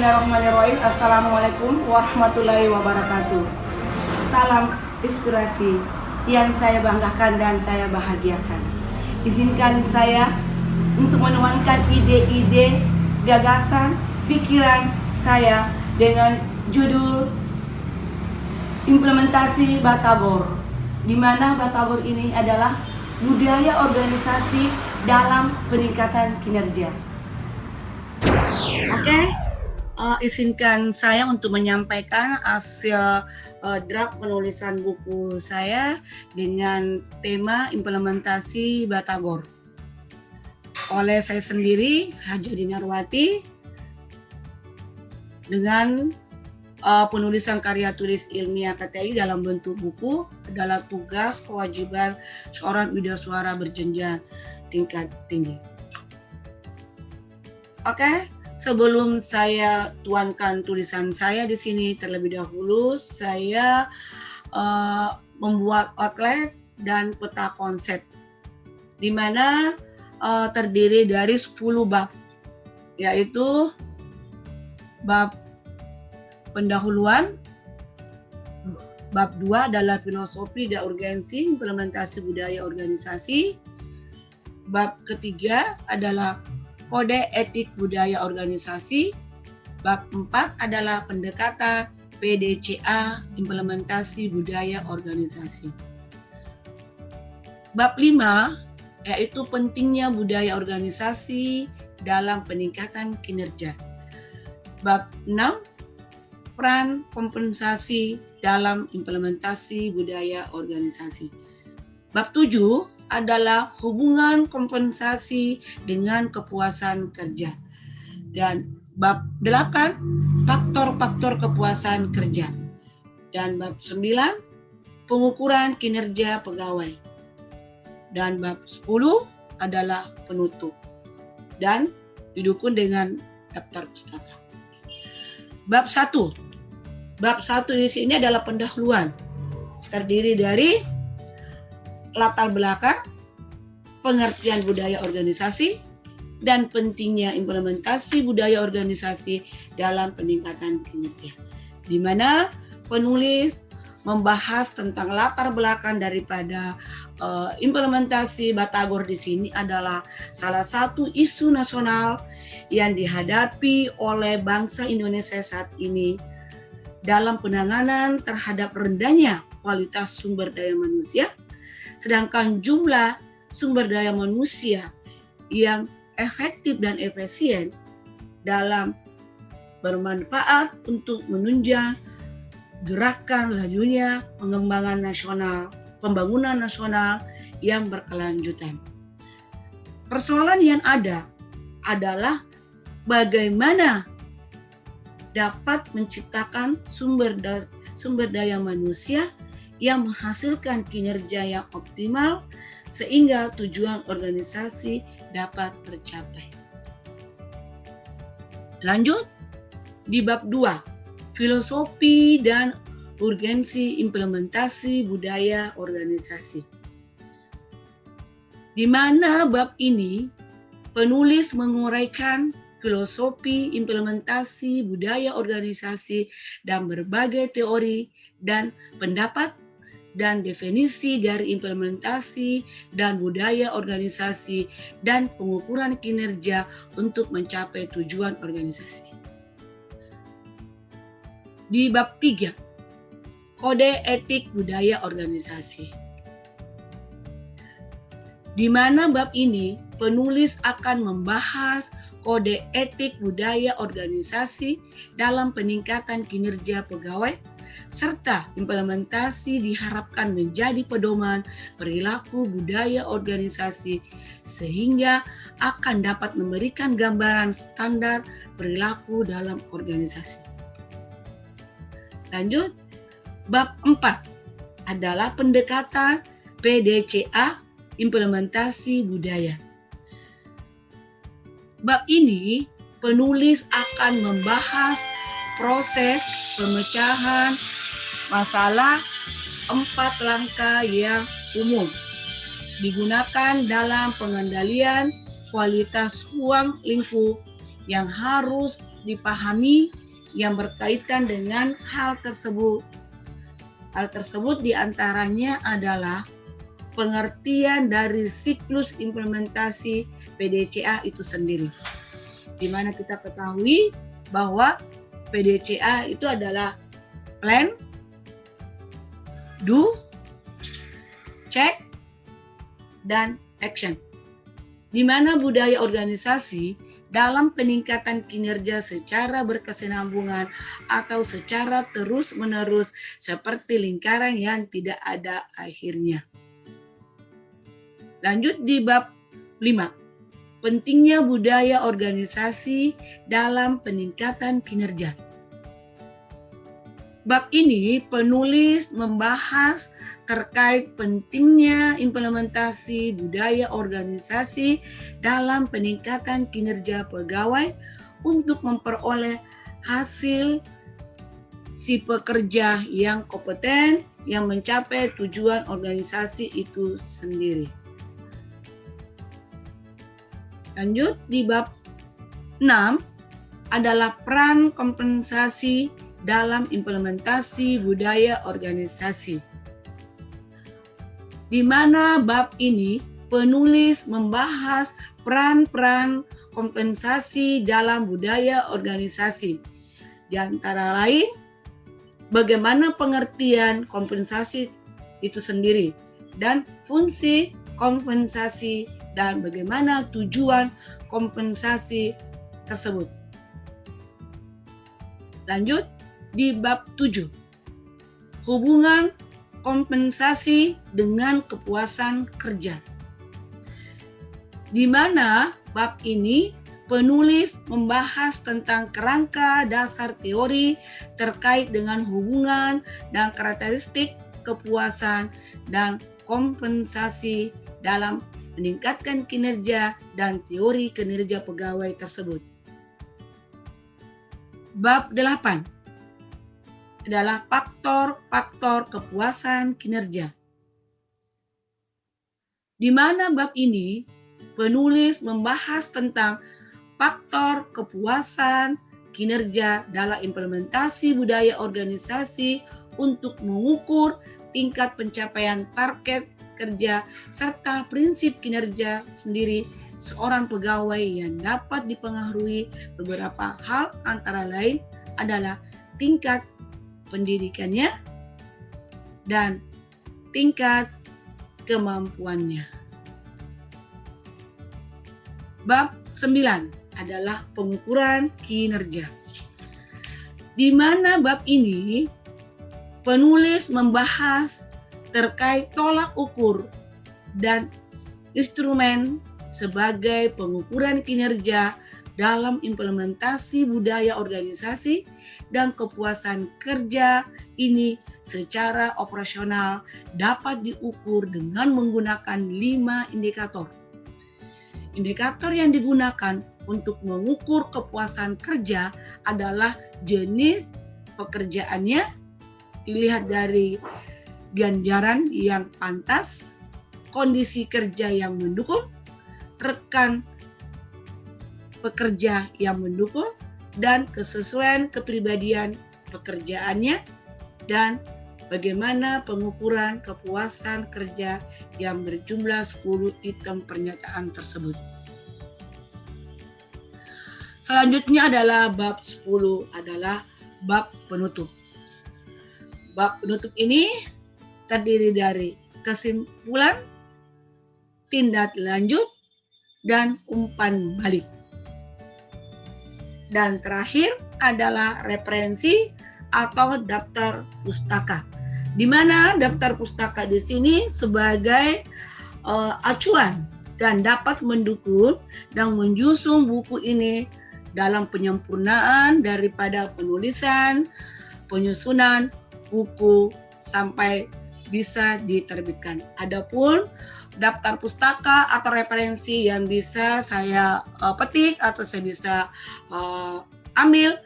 Bismillahirrahmanirrahim. Assalamualaikum warahmatullahi wabarakatuh. Salam inspirasi yang saya banggakan dan saya bahagiakan. Izinkan saya untuk menuangkan ide-ide, gagasan, pikiran saya dengan judul implementasi Batagor, di mana Batagor ini adalah budaya organisasi dalam peningkatan kinerja. Oke, izinkan saya untuk menyampaikan hasil draft penulisan buku saya dengan tema implementasi Batagor oleh saya sendiri, Haji Narwati, dengan penulisan karya tulis ilmiah KTI dalam bentuk buku adalah tugas kewajiban seorang widasuara berjenjang tingkat tinggi. Oke, sebelum saya tuangkan tulisan saya di sini, terlebih dahulu saya membuat outline dan peta konsep, di mana terdiri dari 10 bab, yaitu bab pendahuluan, bab 2 adalah filosofi dan urgensi implementasi budaya organisasi, bab ketiga adalah kode etik budaya organisasi, bab 4 adalah pendekatan PDCA implementasi budaya organisasi. Bab 5 yaitu pentingnya budaya organisasi dalam peningkatan kinerja. Bab 6 peran kompensasi dalam implementasi budaya organisasi. Bab 7 adalah hubungan kompensasi dengan kepuasan kerja. Dan bab 8 faktor-faktor kepuasan kerja. Dan bab 9 pengukuran kinerja pegawai. Dan bab 10 adalah penutup dan didukung dengan daftar pustaka. Bab 1. Bab 1 di sini adalah pendahuluan. Terdiri dari latar belakang, pengertian budaya organisasi, dan pentingnya implementasi budaya organisasi dalam peningkatan kinerja. Di mana penulis membahas tentang latar belakang daripada implementasi Batagor di sini adalah salah satu isu nasional yang dihadapi oleh bangsa Indonesia saat ini dalam penanganan terhadap rendahnya kualitas sumber daya manusia, sedangkan jumlah sumber daya manusia yang efektif dan efisien dalam bermanfaat untuk menunjang gerakan lajunya pembangunan nasional yang berkelanjutan. Persoalan yang ada adalah bagaimana dapat menciptakan sumber daya manusia yang menghasilkan kinerja yang optimal sehingga tujuan organisasi dapat tercapai. Lanjut di bab 2, filosofi dan urgensi implementasi budaya organisasi. Di mana bab ini penulis menguraikan filosofi implementasi budaya organisasi dan berbagai teori dan pendapat dan definisi dari implementasi dan budaya organisasi dan pengukuran kinerja untuk mencapai tujuan organisasi. Di bab 3, kode etik budaya organisasi. Di mana bab ini penulis akan membahas kode etik budaya organisasi dalam peningkatan kinerja pegawai, serta implementasi diharapkan menjadi pedoman perilaku budaya organisasi sehingga akan dapat memberikan gambaran standar perilaku dalam organisasi. Lanjut, bab 4 adalah pendekatan PDCA implementasi budaya. Bab ini penulis akan membahas proses pemecahan masalah 4 langkah yang umum digunakan dalam pengendalian kualitas ruang lingkup yang harus dipahami yang berkaitan dengan hal tersebut. Hal tersebut diantaranya adalah pengertian dari siklus implementasi PDCA itu sendiri. Di mana kita ketahui bahwa PDCA itu adalah plan, do, check, dan action. Di mana budaya organisasi dalam peningkatan kinerja secara berkesinambungan atau secara terus-menerus seperti lingkaran yang tidak ada akhirnya. Lanjut di bab 5. Pentingnya budaya organisasi dalam peningkatan kinerja. Bab ini penulis membahas terkait pentingnya implementasi budaya organisasi dalam peningkatan kinerja pegawai untuk memperoleh hasil si pekerja yang kompeten yang mencapai tujuan organisasi itu sendiri. Lanjut di bab 6 adalah peran kompensasi dalam implementasi budaya organisasi. Di mana bab ini penulis membahas peran-peran kompensasi dalam budaya organisasi. Di antara lain, bagaimana pengertian kompensasi itu sendiri dan fungsi kompensasi dan bagaimana tujuan kompensasi tersebut. Lanjut di bab 7. Hubungan kompensasi dengan kepuasan kerja. Di mana bab ini penulis membahas tentang kerangka dasar teori terkait dengan hubungan dan karakteristik kepuasan dan kompensasi dalam meningkatkan kinerja dan teori kinerja pegawai tersebut. Bab 8 adalah faktor-faktor kepuasan kinerja. Di mana bab ini penulis membahas tentang faktor kepuasan kinerja dalam implementasi budaya organisasi untuk mengukur tingkat pencapaian target kerja serta prinsip kinerja sendiri seorang pegawai yang dapat dipengaruhi beberapa hal antara lain adalah tingkat pendidikannya dan tingkat kemampuannya. Bab 9 adalah pengukuran kinerja. Di mana bab ini penulis membahas terkait tolak ukur dan instrumen sebagai pengukuran kinerja dalam implementasi budaya organisasi dan kepuasan kerja ini secara operasional dapat diukur dengan menggunakan 5 indikator. Indikator yang digunakan untuk mengukur kepuasan kerja adalah jenis pekerjaannya, dilihat dari ganjaran yang pantas, kondisi kerja yang mendukung, rekan pekerja yang mendukung, dan kesesuaian kepribadian pekerjaannya, dan bagaimana pengukuran kepuasan kerja yang berjumlah 10 item pernyataan tersebut. Selanjutnya adalah bab 10 adalah bab penutup. Bab penutup ini terdiri dari kesimpulan, tindak lanjut, dan umpan balik. Dan terakhir adalah referensi atau daftar pustaka. Di mana daftar pustaka di sini sebagai acuan dan dapat mendukung dan menjunjung buku ini dalam penyempurnaan daripada penulisan, penyusunan buku sampai bisa diterbitkan. Adapun daftar pustaka atau referensi yang bisa saya petik atau saya bisa ambil,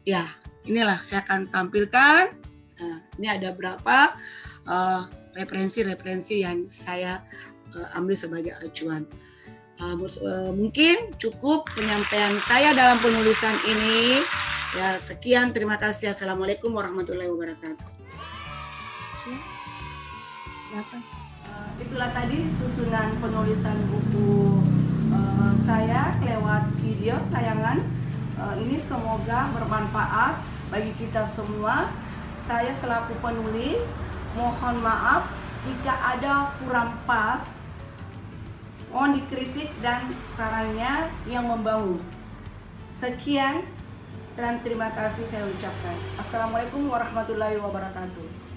ya inilah saya akan tampilkan. Nah, ini ada berapa referensi-referensi yang saya ambil sebagai acuan. Mungkin cukup penyampaian saya dalam penulisan ini. Ya, sekian, terima kasih. Assalamualaikum warahmatullahi wabarakatuh. Itulah tadi susunan penulisan buku saya lewat video tayangan. Ini semoga bermanfaat bagi kita semua. Saya selaku penulis mohon maaf jika ada kurang pas, mohon dikritik dan sarannya yang membangun. Sekian dan terima kasih saya ucapkan. Assalamualaikum warahmatullahi wabarakatuh.